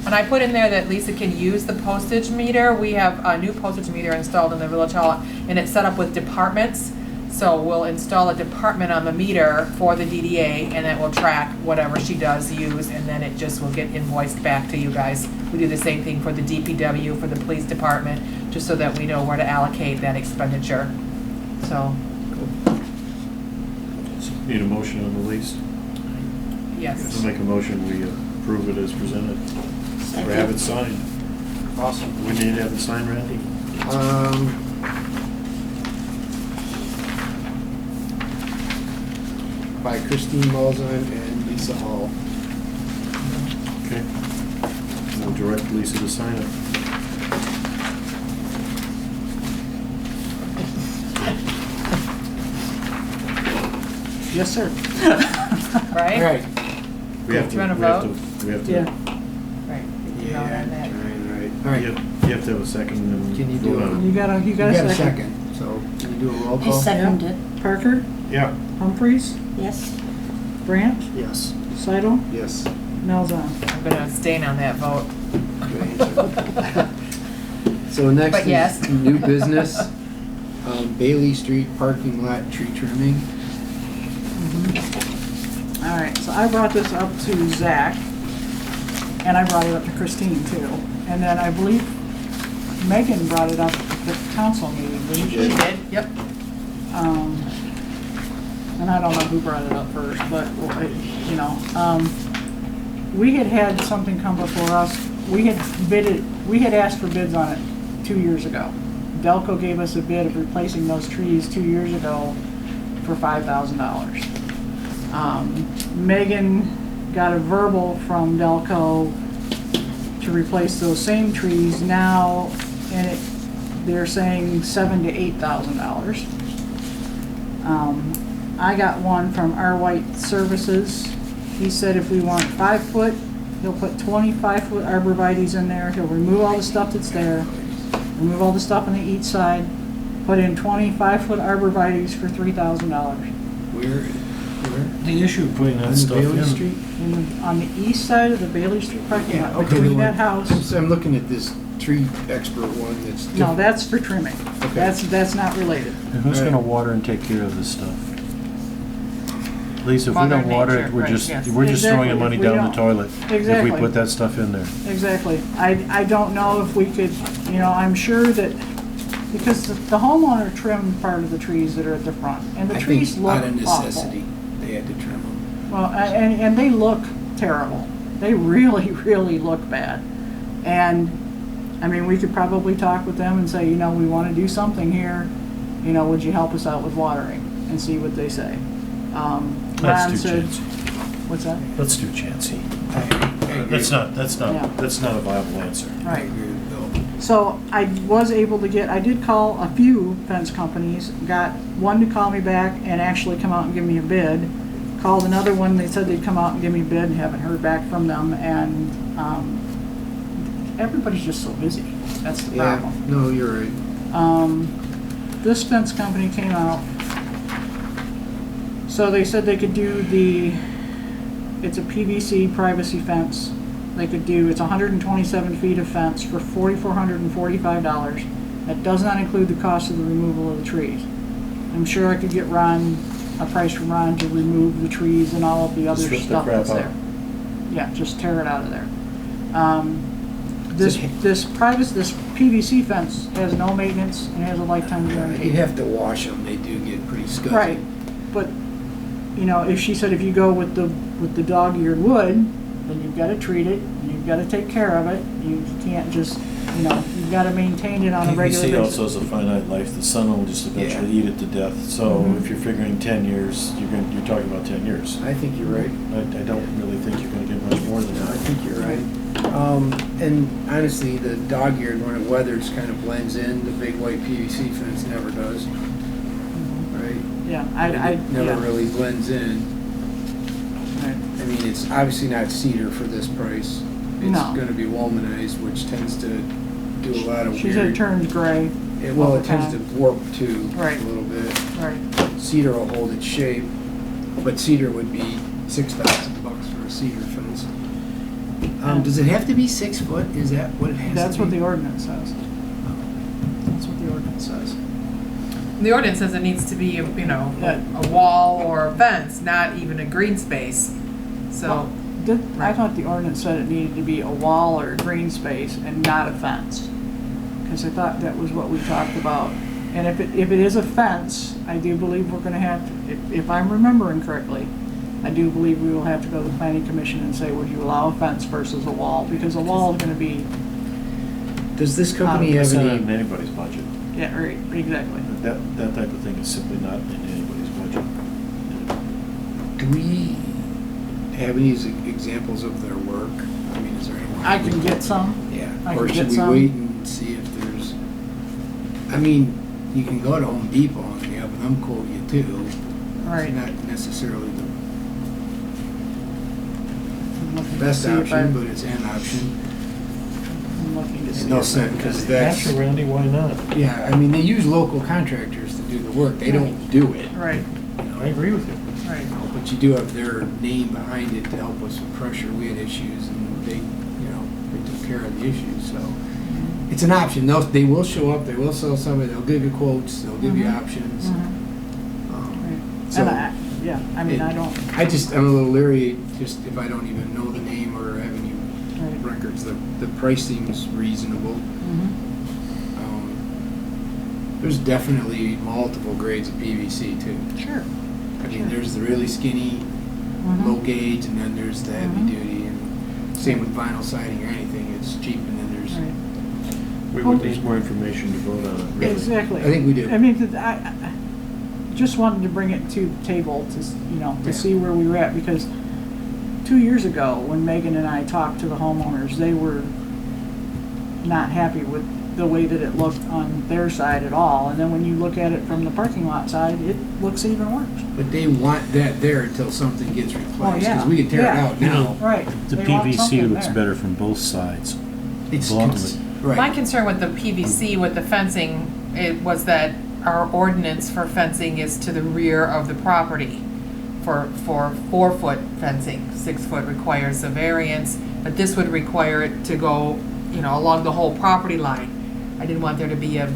and I put in there that Lisa can use the postage meter. We have a new postage meter installed in the village hall, and it's set up with departments. So we'll install a department on the meter for the DDA, and that will track whatever she does use, and then it just will get invoiced back to you guys. We do the same thing for the DPW, for the police department, just so that we know where to allocate that expenditure. So, Need a motion on the lease? yes. I'll make a motion, we approve it as presented. Or have it signed. Awesome. We need to have it signed, Randy? By Christine Malzahn and Lisa Hall. Okay. We'll direct Lisa to sign it. Yes, sir. right? Alright, We have Do you wanna we have vote? We have to. Yeah. Right. You know, yeah, on that. right. You Alright, you have to have a second and. Can you vote do on a- it. You got you got a a second. second, so can you do a roll I call? seconded. Parker, Yeah. Humphreys, Yes. Brandt, Yes. Seidel, Yes. Malzahn. I'm gonna abstain on that vote. Good answer. So next But yes. is new business, Bailey Street parking lot tree trimming. All right, so I brought this up to Zach, and I brought it up to Christine too. And then I believe Megan brought it up at the council meeting, didn't she? She did, yep. And I don't know who brought it up first, but, you know, we had something come before us. We had asked for bids on it 2 years ago. Delco gave us a bid of replacing those trees 2 years ago for $5,000. Megan got a verbal from Delco to replace those same trees now, and they're saying $7,000 to $8,000. I got one from R. White Services. He said if we want 5 foot, he'll put 25 foot arborvitaes in there. He'll remove all the stuff that's there, remove all the stuff on the east side, put in 25 foot arborvitaes for $3,000. Where? The issue of putting On that the stuff Bailey in. Street? On the east side of the Bailey Street parking lot, The between that one- house. So I'm looking at this tree expert one that's. No, that's for trimming. Okay. That's not related. And who's Right. gonna water and take care of this stuff? Lisa, if we Mother don't water Nature, it, we're right, just, yes. we're just throwing the Exactly, money if we down the don't. toilet. If Exactly. we put that stuff in there. Exactly. I don't know if we could, you know, I'm sure that, because the homeowner trimmed part of the trees that are at the front, and the I trees think look out of awful. necessity, they had to trim them. Well, and they look terrible. They really, really look bad. And, I mean, we could probably talk with them and say, you know, we want to do something here. You know, would you help us out with watering? And see what they say. Ron That's too said, chancy. what's that? Let's do chancy. I agree. That's Yeah. not a viable answer. I Right. agree with Bill. So I was able to I did call a few fence companies, got one to call me back and actually come out and give me a bid. Called another one, they said they'd come out and give me a bid, and haven't heard back from them, and, everybody's just so busy. That's the Yeah, problem. no, you're right. This fence company came out. So they said they could do it's a PVC privacy fence. They could do, it's 127 feet of fence for $4,445. That does not include the cost of the removal of the trees. I'm sure I could get a price from Ron to remove the trees and all of the other Just rip the stuff crap that's out. there. Yeah, just tear it out of there. So- This PVC fence has no maintenance and has a lifetime guarantee. You have to wash them, they do get pretty scuzzy. Right, but, you know, if she said if you go with the dog-eared wood, then you've gotta treat it, you've gotta take care of it, you can't just, you know, you've gotta maintain it on a regular PVC basis. also has a finite life. The sun will just eventually eat it to death. So Mhm. if you're figuring 10 years, you're talking about 10 years. I think you're right. I don't really think you're gonna get much more than No, I that. think you're right. And honestly, the dog-eared, when it weathers, kind of blends in. The big white PVC fence never does, right? Yeah, It never yeah. really blends in. Right. I mean, it's obviously not cedar for this price. It's No. gonna be womanized, which tends to do a lot of She said it weird. turns gray, Well, over it tends to time. warp too, Right. a little bit. right. Cedar will hold its shape, but cedar would be $6,000 for a cedar fence. Does it have to be 6 foot? Is that what it has to be? That's what the ordinance says. That's what the ordinance says. The ordinance says it needs to be, you know, Yeah. a wall or a fence, not even a green space. So, I thought the ordinance said it needed to be a wall or a green space and not a fence. Because I thought that was what we talked about. And if it is a fence, I do believe we're gonna have to, if I'm remembering correctly, I do believe we will have to go to the planning commission and say, would you allow a fence versus a wall? Because a wall is gonna be, Does this company It's have not in any, anybody's budget. yeah, right, exactly. That type of thing is simply not in anybody's budget. do we have any examples of their work? I mean, is there anyone? I can get some. Yeah, I or can should get we some. wait and see if there's, I mean, you can go to Home Depot and have them quote you too. Right. Not necessarily the I'm looking to best see if option, I- but it's an option. I'm looking to see. In no if I- sense, because that's, Actually, Randy, why not? yeah, I mean, they use local contractors to do the work. They don't do it. Right, You know? I agree with you. right. But you do have their name behind it to help us with pressure. We had issues and they, they took care of the issues, so. It's an option. They will show up, they will sell somebody, they'll give you quotes, they'll give you Mhm. options. Mhm. Um, Right. So, And I mean, I don't, I'm a little leery, just if I don't even know the name or have any right. records. The price seems reasonable. Mhm. There's definitely multiple grades of PVC too. Sure. I mean, Sure. there's the really skinny, Mhm. low gauge, and then there's the heavy Mhm. duty, and same with vinyl siding or anything, it's cheap, and then there's, Right. We would need more information to vote on it, really. Exactly. I think we do. I mean, I just wanted to bring it to the table to, Yeah. to see where we were at, because 2 years ago, when Megan and I talked to the homeowners, they were not happy with the way that it looked on their side at all, and then when you look at it from the parking lot side, it looks even worse. But they want that there until something gets replaced, yeah. because we can tear it Yeah. out now. Right. The They want PVC something looks there. better from both sides. It's Bluntly. My right. concern with the PVC, with the fencing, it was that our ordinance for fencing is to the rear of the property for 4-foot fencing. 6-foot requires a variance, but this would require it to go, along the whole property line. I didn't want there to be a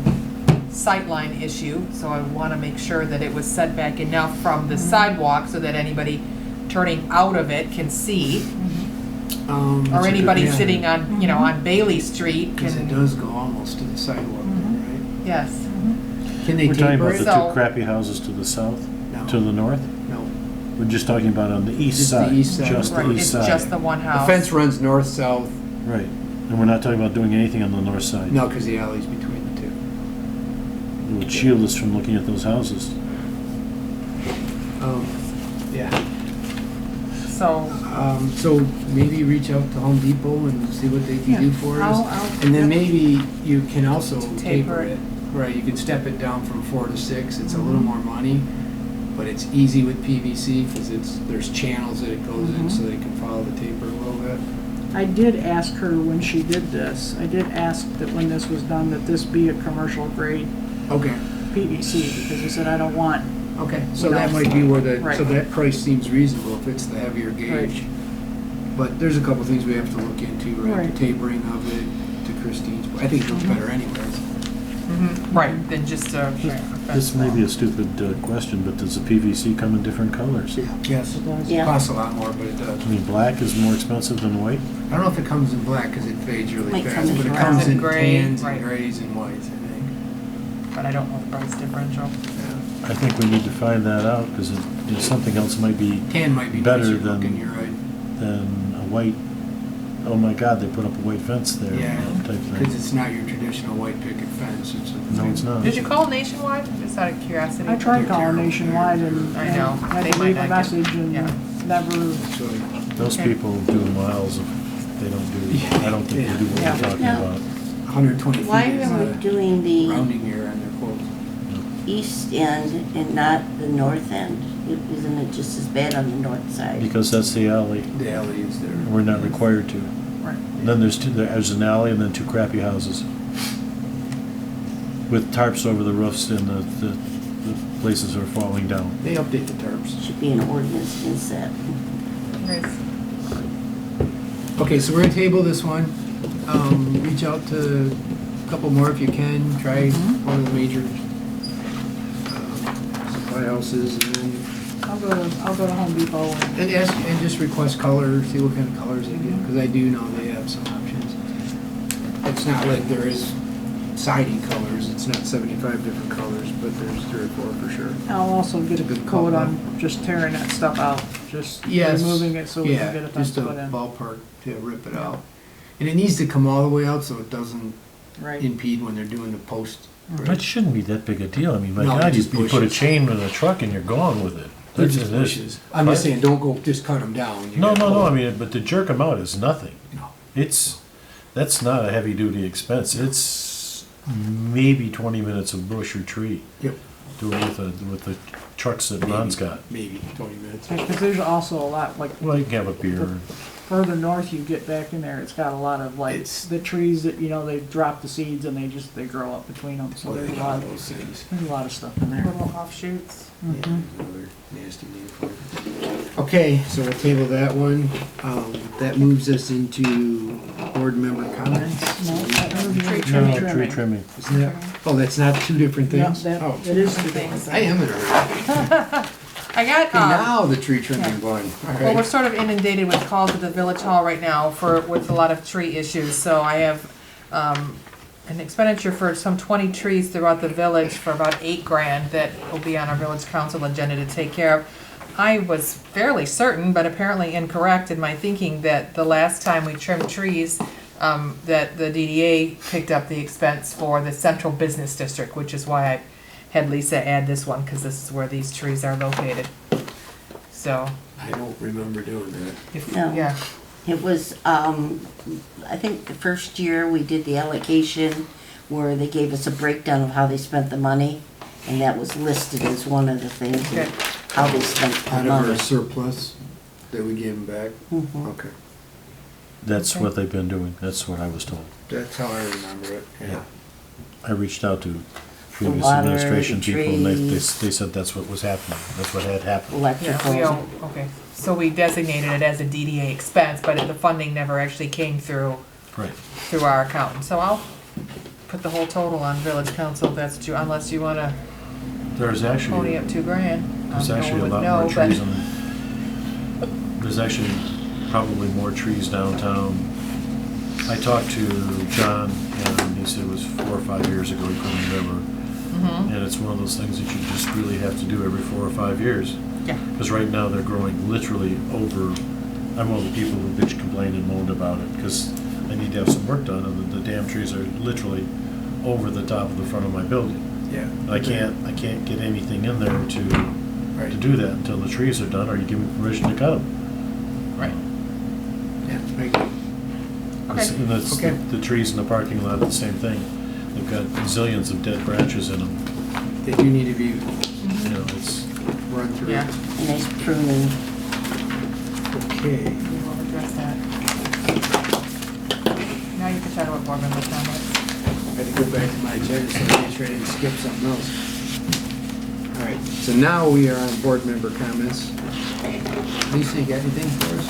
sightline issue, so I want to make sure that it was set back enough from the sidewalk so that anybody turning out of it can see, or anybody sitting on, on Bailey Street Because it can, does go almost to the sidewalk, right? yes. Can they We're talking taper about it? the So- two crappy houses to the south, No. to the north? No. We're just talking about on the east Just the side. east side. Just Right, the it's east side. just the one The house. fence runs north-south. Right. And we're not talking about doing anything on the north side. No, because the alley's between the two. It would shield us from looking at those houses. Yeah. So, So maybe reach out to Home Depot and see what they can Yeah, do for us. And then maybe you can also taper it. Right, you can step it down from 4 to 6. It's a little more money, but it's easy with PVC because there's channels that it goes in so they can follow the taper a little bit. I did ask her when she did this, I did ask that when this was done, that this be a commercial grade Okay, PVC, because I said I don't want, okay. So You know, that might be where so right. that price seems reasonable if it's the heavier gauge. But there's a couple things we have to look into, right? Right. The tapering of it to Christine's. I think it looks better anyways. right, then just a fence. This may be a stupid question, but does the PVC come in different colors? Yes. it does. Yeah. Costs a lot more, but it does. I mean, black is more expensive than white? I don't know if it comes in black because it fades really Might come fast, in but it brown. comes in Gray, tans right. and grays and whites, I think. But I don't know the price differential. Yeah. I think we need to find that out, because something else might be Tan might be Better nicer than- looking, you're right. than a white, oh my God, they put up a white fence there, Yeah, type because thing. it's not your traditional white picket fence. It's a No, it's not. Did you call Nationwide? Just out of curiosity. I tried They're calling terrible. Nationwide and I know. had They to might leave a not get- message and yeah. never, So, Those Okay. people do miles of, they don't do, I don't think they do what Yeah. we're talking Yeah. about. 120 feet Why is are we doing the rounding error on their quotes. east end and not the north end? Isn't it just as bad on the north side? Because that's the alley, The alley is there. and we're not required to. right. And then there's an alley and then two crappy houses. With tarps over the roofs and the places are falling down. They update the terms. Should be an ordinance against that. Nice. Okay, so we're gonna table this one. Reach out to a couple more if you can. Try one of the major supply houses, and then I'll go to Home Depot and, ask and just request color. See what kind of colors they get, because I do know they have some options. It's not like there is siding colors. It's not 75 different colors, but there's 3 or 4 for sure. I'll also get a Good quote call. on just tearing that stuff out, just Yes. removing it so we can get Yeah, a fence just a put in. ballpark to rip it out. And it needs to come all the way out so it doesn't Right. impede when they're doing the post. That shouldn't be that big a deal. I mean, my No, God, you just put a bushes. chain with a truck and you're gone with it. They're That's just an issue. bushes. I'm just saying, don't go, just cut them down. You No, gotta no, no, pull I them. mean, but to jerk them out is nothing. No. That's not a heavy duty expense. It's maybe 20 minutes of bush or tree. Yep. Do it with a trucks that Ron's got. Maybe 20 minutes. Because there's also a lot, like, Well, you can have a beer. further north you get back in there, it's got a lot of, like, It's- the trees that, they drop the seeds and they grow up between them, so there's a lot of, those things. there's a lot of stuff in there. Little offshoots. Yeah, Mhm. another nasty name for it. Okay, so we'll table that one. That moves us into board member comments. No, that was Tree tree trimming. trimming. Tree trimming. Isn't that, oh, that's not two different Yeah, things? that, Oh, it is two different things. I am in a hurry. I got, Okay, now the tree trimming yeah. one. All well, we're right. sort of inundated with calls at the village hall right now with a lot of tree issues, so I have, an expenditure for some 20 trees throughout the village for about $8,000 that will be on our village council agenda to take care of. I was fairly certain, but apparently incorrect in my thinking, that the last time we trimmed trees, that the DDA picked up the expense for the central business district, which is why I had Lisa add this one, because this is where these trees are located. So, I don't remember doing that. if, No. yeah, It was, I think the first year we did the allocation where they gave us a breakdown of how they spent the money, and that was listed as one of the things, Okay. how they spent the Out of our money. surplus that we gave them back? Mhm. Okay. That's Okay. what they've been doing. That's what I was told. That's how I remember it, yeah. I reached out to previous water, administration the people, and they trees. said that's what was happening. That's what had happened. yeah, we Electrical. own, okay. So we designated it as a DDA expense, but the funding never actually came through Right. our accountant. So I'll put the whole total on village council, if that's true, unless you wanna There's pony actually, up $2,000. there's I'm actually a going with lot no, more but- trees there's actually probably more trees downtown. I talked to John, and he said it was 4 or 5 years ago, he couldn't remember. Mhm. And it's one of those things that you just really have to do every 4 or 5 years. Yeah. Because right now they're growing literally over, I'm one of the people who bitch, complained and moaned about it, because I need to have some work done, and the damn trees are literally over the top of the front of my building. Yeah. And I can't get anything in there to Right. do that until the trees are done, or you give me permission to cut them. Right. Yeah, I agree. Okay. And that's, Okay. the trees in the parking lot are the same thing. They've got zillions of dead branches in them, They do need to be you know, it's, run through. Yeah, A nice pruning. Okay. we will address that. Now you can chat about board member comments. I had to go back to my agenda, so I made sure I didn't skip something else. All right, so now we are on board member comments. Lisa, you got anything for us?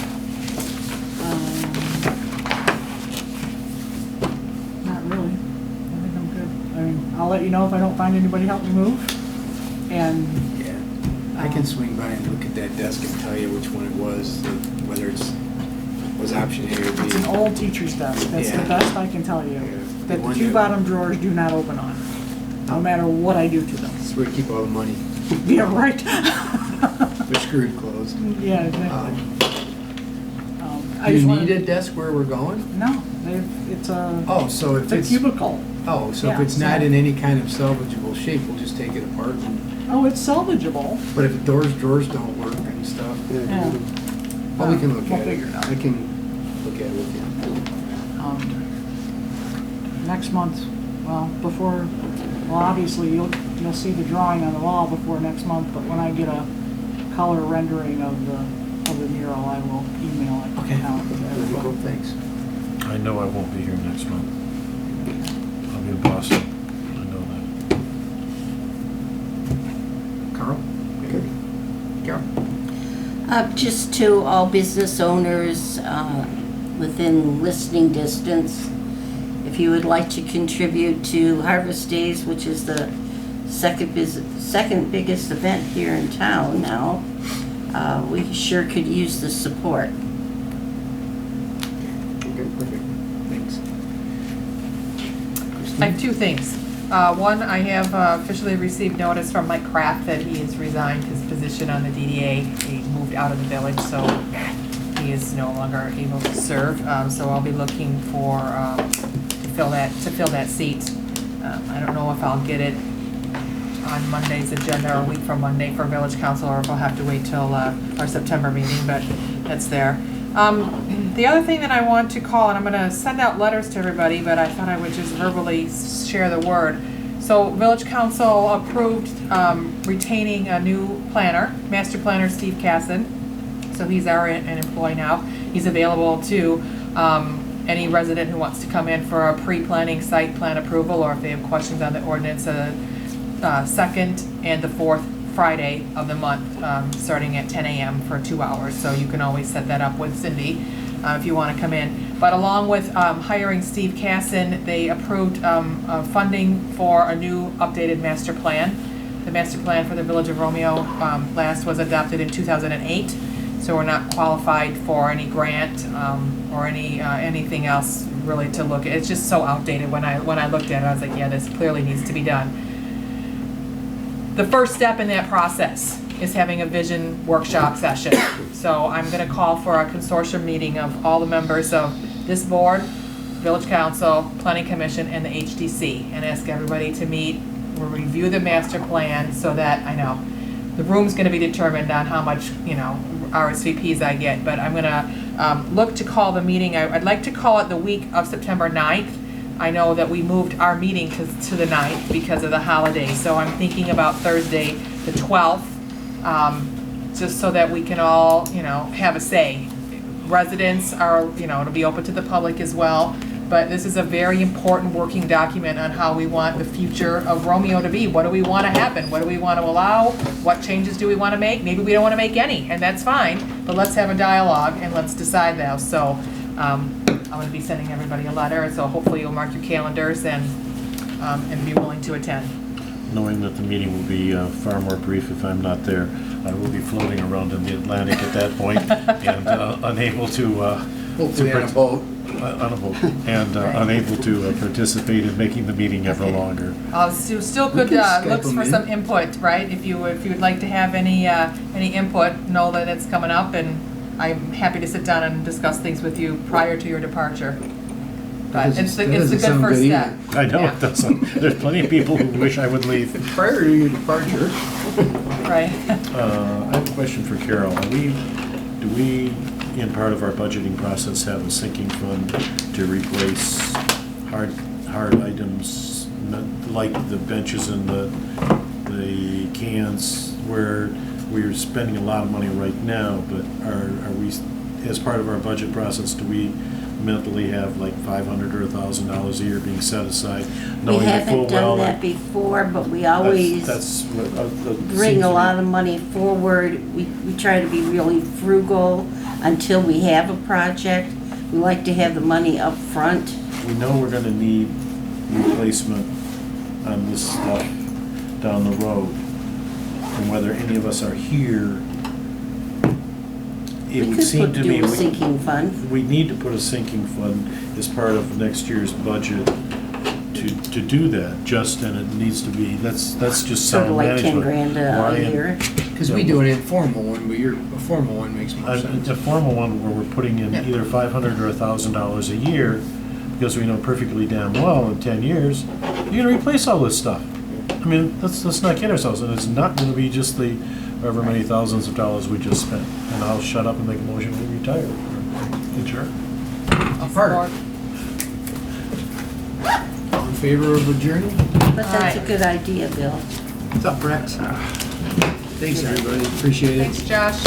Not really. I think I'm good. I mean, I'll let you know if I don't find anybody help me move. And, Yeah. I can swing by and look at that desk and tell you which one it was, whether was option A or B. it's an old teacher's desk. That's the Yeah. best I can tell you. Yeah. That The the one two that- bottom drawers do not open on, no matter what I do to them. That's where we keep all the money. Yeah, right. We're screwed closed. Yeah, exactly. I Do just you wanted- need a desk where we're going? No, it's a, Oh, so if it's a it's, cubicle. oh, so if Yeah, it's so- not in any kind of salvageable shape, we'll just take it apart and, Oh, it's salvageable. but if drawers don't work and stuff, Yeah. well, we can look We'll at it. figure it out. I can look at it with you. Next month, well, obviously you'll see the drawing on the wall before next month, but when I get a color rendering of the mural, I will email it Okay. out to That'd be cool, everybody. thanks. I know I won't be here next month. I'll be in Boston, I know that. Carl? Good. Carol? Just to all business owners within listening distance, if you would like to contribute to Harvest Days, which is the second biggest event here in town now, we sure could use the support. Okay, perfect. Thanks. I have two things. One, I have officially received notice from Mike Kraft that he has resigned his position on the DDA. He moved out of the village, so he is no longer able to serve. So I'll be looking for, to fill that seat. I don't know if I'll get it on Monday's agenda or a week from Monday for village council, or if I'll have to wait till our September meeting, but that's there. The other thing that I want to call, and I'm gonna send out letters to everybody, but I thought I would just verbally share the word. So Village Council approved retaining a new planner, Master Planner Steve Casson. So he's an employee now. He's available to any resident who wants to come in for a pre-planning site plan approval, or if they have questions on the ordinance, second and the fourth Friday of the month, starting at 10 a.m. for 2 hours. So you can always set that up with Cindy if you want to come in. But along with hiring Steve Casson, they approved funding for a new updated master plan. The master plan for the Village of Romeo last was adopted in 2008. So we're not qualified for any grant or anything else really to look at. It's just so outdated. When I looked at it, I was like, yeah, this clearly needs to be done. The first step in that process is having a vision workshop session. So I'm going to call for a consortium meeting of all the members of this board, Village Council, Planning Commission, and the HDC, and ask everybody to meet. We'll review the master plan so that, I know, the room's going to be determined on how much, RSVPs I get, but I'm going to look to call the meeting. I'd like to call it the week of September 9th. I know that we moved our meeting to the 9th because of the holiday, so I'm thinking about Thursday, the 12th, just so that we can all, have a say. Residents are, it'll be open to the public as well, but this is a very important working document on how we want the future of Romeo to be. What do we want to happen? What do we want to allow? What changes do we want to make? Maybe we don't want to make any, and that's fine, but let's have a dialogue and let's decide that. So I'm going to be sending everybody a letter, so hopefully you'll mark your calendars and be willing to attend. Knowing that the meeting will be far more brief if I'm not there, I will be floating around in the Atlantic at that point and unable to Hopefully on a boat. on a boat and unable to participate in making the meeting ever longer. Still good looks for some input, right? If you would like to have any input, know that it's coming up, and I'm happy to sit down and discuss things with you prior to your departure. But it's a good first step. I know it doesn't. There's plenty of people who wish I would leave. Prior to your departure. Right. I have a question for Carol. Do we, in part of our budgeting process, have a sinking fund to replace hard items, like the benches and the cans, where we're spending a lot of money right now, but are we, as part of our budget process, do we mentally have like $500 or $1,000 a year being set aside? We haven't done that before, but we always bring a lot of money forward. We try to be really frugal until we have a project. We like to have the money up front. We know we're gonna need replacement on this stuff down the road. And whether any of us are here, it would seem to me We could do a sinking fund. we need to put a sinking fund as part of next year's budget to do that. And it needs to be, that's just Sort of sound like management. 10 grand a year. Because we do an informal one, but a formal one makes more sense. A formal one where we're putting in either $500 or $1,000 a year, because we know perfectly damn well in 10 years, you're gonna replace all this stuff. I mean, let's not kid ourselves, and it's not gonna be just the however many thousands of dollars we just spent. And I'll shut up and make a motion to retire. Adjourn. Apart. All in favor of adjourning? But that's a Alright. good idea, Bill. What's up, Rex? Thanks, everybody. Appreciate it. Thanks, Josh.